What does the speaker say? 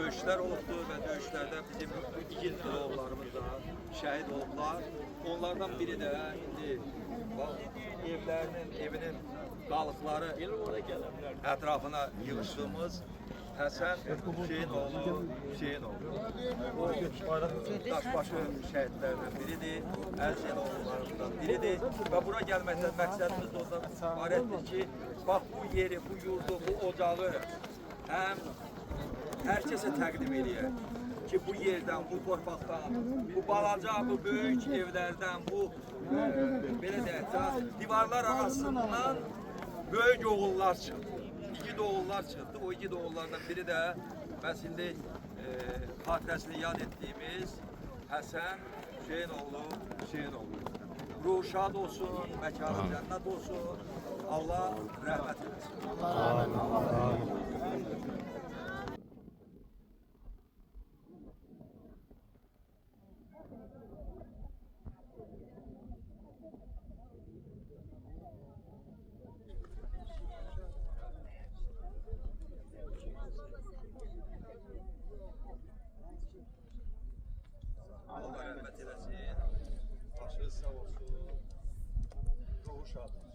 döyüşlər olubdur və döyüşlərdə bizim igid oğullarımız da şəhid olublar. Onlardan biri də indi evinin qalıqları ətrafına yığışdığımız Həsən Hüseynoğlu. O daşbaşı şəhidlərdən biridir, əziz oğullarımızdan biridir və bura gəlməkdən məqsədimiz de ondan ibarətdir ki, bax bu yeri, bu yurdu, bu ocağı həm hər kəsə təqdim edək ki, bu yerdən, bu torpaqdan, bu balaca, bu böyük evlərdən, bu belə deyək də, divarlar arasından böyük oğullar çıxdı. İgid oğullar çıxdı. O igid oğullardan biri də məhz indi xatirəsini yad etdiyimiz Həsən Hüseynoğlu. Ruhu şad olsun, məkanı cənnət olsun. Allah rəhmət eləsin. Amin. Allah rəhmət eləsin. Başınız sağ olsun. Ruhu şad.